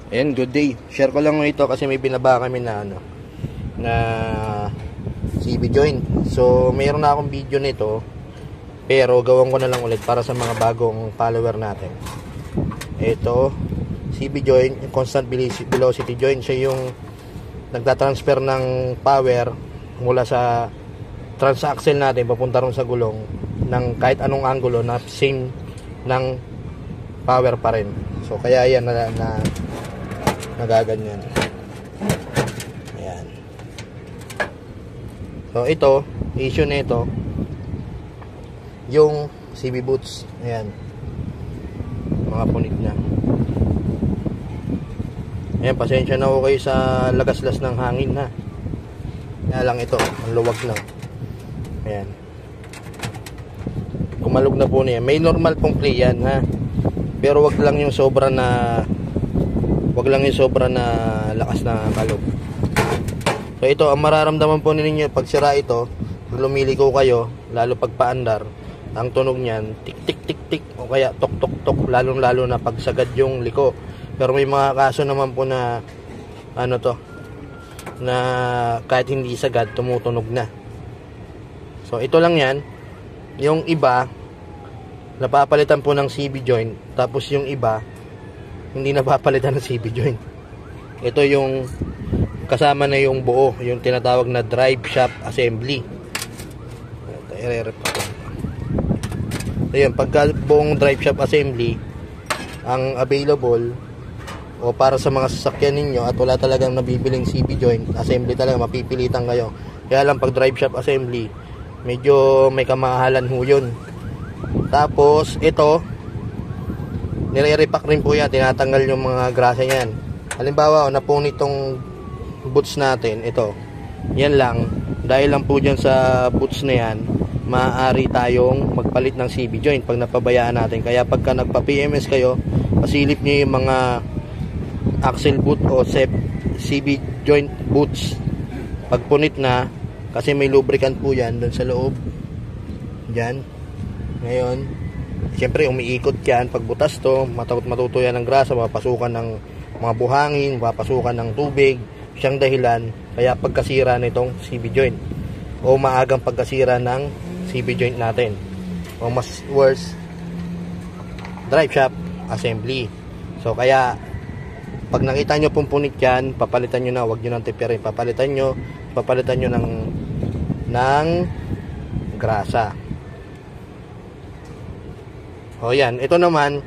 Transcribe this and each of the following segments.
Ayan, good day. Share ko lang ito kasi may binaba kami na na CB joint. So, mayroon na akong video nito, pero gawin ko na lang ulit para sa mga bagong follower natin. Ito, CB joint, yung constant velocity joint. Siya yung nagtatransfer ng power mula sa transaxle natin papunta ron sa gulong ng kahit anong angulo na same ng power pa rin. So, kaya yan na nagaganyan. Ayan. So ito, issue nito yung CB boots. Ayan. Mga punit na. Ayan, pasensya na ako kayo sa lagaslas ng hangin ha. Kaya lang ito, ang luwag na. Ayan. Kumalog na po niya. May normal pong play yan ha. Pero wag lang yung sobra na lakas na kalog. So ito, ang mararamdaman po ninyo pag sira ito, pag lumiliko kayo, lalo pag paandar, ang tunog niyan, tik tik tik tik, o kaya tok tok tok, lalong lalo na pag sagad yung liko. Pero may mga kaso naman po na na kahit hindi sagad, tumutunog na. So ito lang yan. Yung iba, napapalitan po ng CB joint, tapos yung iba hindi napapalitan ng CB joint. Ito yung kasama na yung buo, yung tinatawag na drive shaft assembly. So yun, pagka buong drive shaft assembly ang available o para sa mga sasakyan ninyo at wala talagang nabibiling CB joint assembly, talaga mapipilitan kayo. Kaya lang pag drive shaft assembly, medyo may kamahalan ho yun. Tapos ito, nire-repack rin po yan, tinatanggal yung mga grasa yan. Halimbawa, napunit itong boots natin, ito, yan lang, dahil lang po dyan sa boots na yan, maaari tayong magpalit ng CB joint pag napabayaan natin. Kaya pagka nagpa-PMS kayo, pasilip nyo yung mga axle boot o CB joint boots. Pag punit na, kasi may lubricant po yan doon sa loob, dyan. Ngayon, siyempre umiikot yan, pag butas to, matutuyan ng grasa, mapasukan ng mga buhangin, mapasukan ng tubig. Siyang dahilan kaya pagkasira nitong CB joint o maagang pagkasira ng CB joint natin, o mas worse, drive shaft assembly. So kaya pag nakita nyo pong punit yan, papalitan nyo na, huwag nyo nang tipirin, papalitan nyo ng grasa. O yan, ito naman,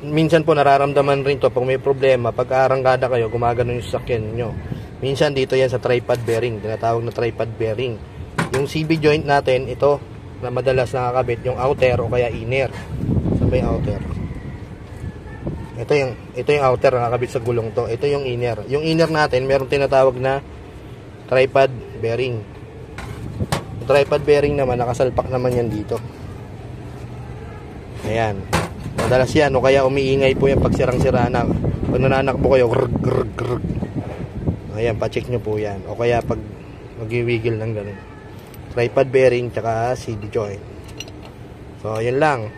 minsan po nararamdaman rin to pag may problema, pag arangkada kayo, gumagano yung sasakyan nyo. Minsan dito yan sa tripod bearing, tinatawag na tripod bearing. Yung CB joint natin, ito, na madalas nakakabit, yung outer o kaya inner. Sabay outer. Ito yung outer na nakakabit sa gulong to. Ito yung inner. Yung inner natin, meron tinatawag na tripod bearing. Yung tripod bearing naman, nakasalpak naman yan dito. Ayan. Madalas yan, o kaya umiingay po yan pag sirang-sira na. Pag nananakbo kayo, grrg, grrg, grrg. Ayan, pacheck nyo po yan. O kaya pag mag-wiggle ng ganun. Tripod bearing, tsaka CB joint. So, yun lang.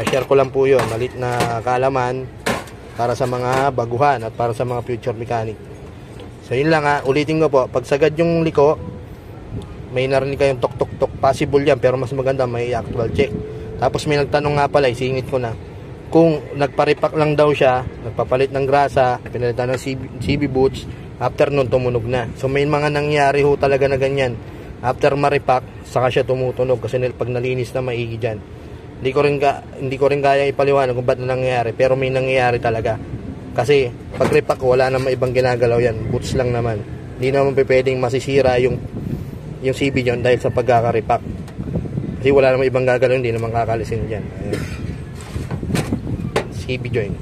Share ko lang po yun. Malit na kaalaman para sa mga baguhan at para sa mga future mechanic. So, yun lang ha. Ulitin ko po. Pag sagad yung liko, may narinig kayong tok-tok-tok. Possible yan, pero mas maganda may actual check. Tapos may nagtanong nga pala, isingit ko na, kung nagparipak lang daw siya, nagpapalit ng grasa, pinalitan ng CB boots, after nun tumunog na. So may mga nangyari ho talaga na ganyan. After maripak, saka siya tumutunog kasi pag nalinis na maigi dyan. Hindi ko rin kaya ipaliwanag kung ba't na nangyayari, pero may nangyayari talaga. Kasi pag repack, wala naman ibang ginagalaw yan, boots lang naman. Hindi naman pwedeng masisira yung CB joint dahil sa pagkaka-repack. Kasi wala namang ibang gagalaw, hindi naman kakalisin dyan. Ayan. CB joint.